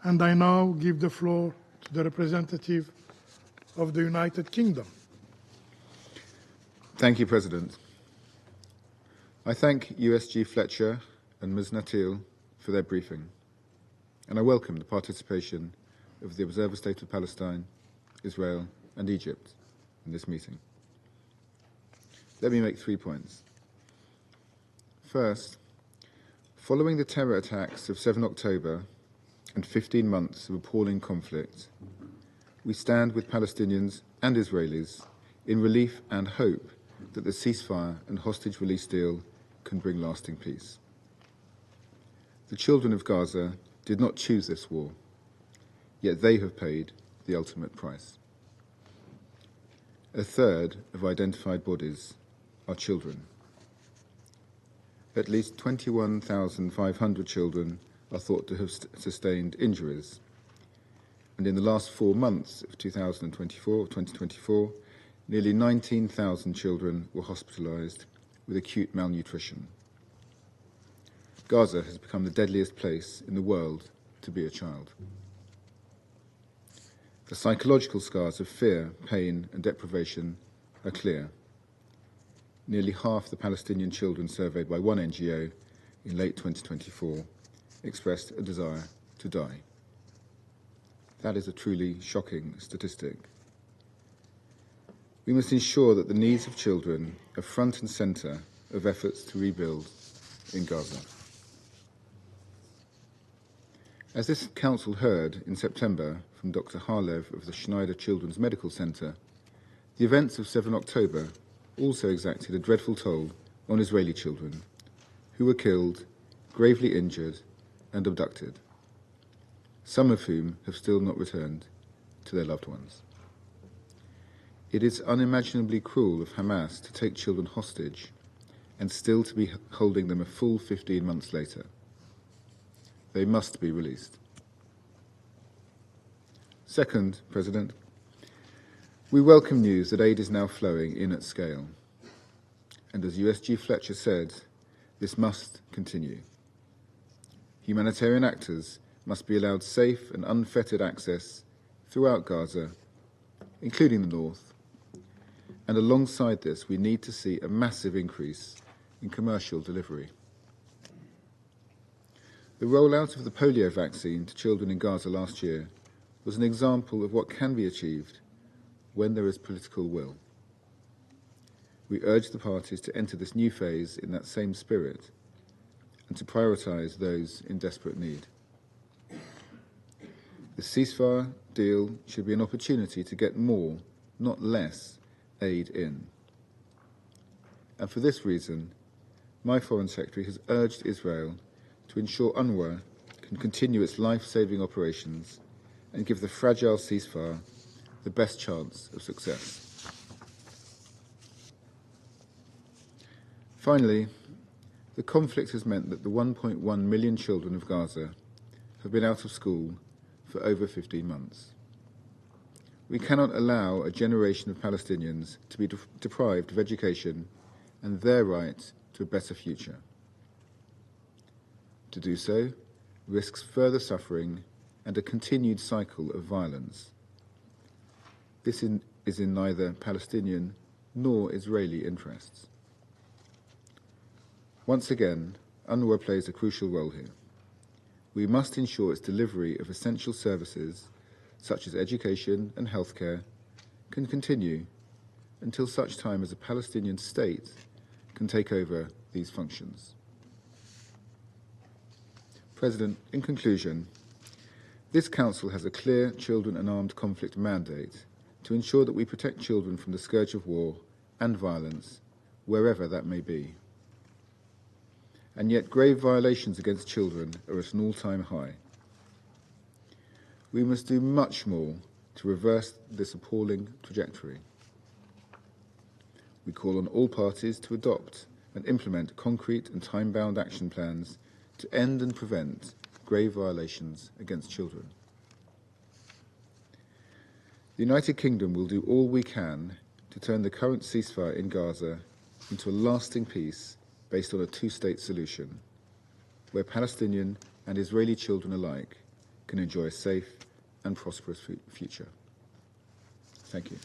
And I now give the floor to the representative of the United Kingdom. Thank you, President. I thank USG Fletcher and Ms. Natil for their briefing, and I welcome the participation of the Observer State of Palestine, Israel and Egypt in this meeting. Let me make 3 points. First, following the terror attacks of 7 October and 15 months of appalling conflict, we stand with Palestinians and Israelis in relief and hope that the ceasefire and hostage release deal can bring lasting peace. The children of Gaza did not choose this war, yet they have paid the ultimate price. A third of identified bodies are children. At least 21,500 children are thought to have sustained injuries, and in the last 4 months of 2024, nearly 19,000 children were hospitalized with acute malnutrition. Gaza has become the deadliest place in the world to be a child. The psychological scars of fear, pain, and deprivation are clear. Nearly half the Palestinian children surveyed by one NGO in late 2024 expressed a desire to die. That is a truly shocking statistic. We must ensure that the needs of children are front and centre of efforts to rebuild in Gaza. As this Council heard in September from Dr. Harlev of the Schneider Children's Medical Centre, the events of 7 October also exacted a dreadful toll on Israeli children who were killed, gravely injured and abducted, some of whom have still not returned to their loved ones. It is unimaginably cruel of Hamas to take children hostage and still to be holding them a full 15 months later. They must be released. Second, President, we welcome news that aid is now flowing in at scale. And as USG Fletcher said, this must continue. Humanitarian actors must be allowed safe and unfettered access throughout Gaza, including the north. And alongside this, we need to see a massive increase in commercial delivery. The rollout of the polio vaccine to children in Gaza last year was an example of what can be achieved when there is political will. We urge the parties to enter this new phase in that same spirit and to prioritise those in desperate need. The ceasefire deal should be an opportunity to get more, not less, aid in. And for this reason, my Foreign Secretary has urged Israel to ensure UNRWA can continue its life-saving operations and give the fragile ceasefire the best chance of success. Finally, the conflict has meant that the 1.1 million children of Gaza have been out of school for over 15 months. We cannot allow a generation of Palestinians to be deprived of education and their right to a better future. To do so risks further suffering and a continued cycle of violence. This is in neither Palestinian nor Israeli interests. Once again, UNRWA plays a crucial role here. We must ensure its delivery of essential services, such as education and healthcare, can continue until such time as a Palestinian state can take over these functions. President, in conclusion, this Council has a clear children and armed conflict mandate to ensure that we protect children from the scourge of war and violence, wherever that may be. And yet grave violations against children are at an all-time high. We must do much more to reverse this appalling trajectory. We call on all parties to adopt and implement concrete and time-bound action plans to end and prevent grave violations against children. The United Kingdom will do all we can to turn the current ceasefire in Gaza into a lasting peace based on a two-state solution, where Palestinian and Israeli children alike can enjoy a safe and prosperous future. Thank you.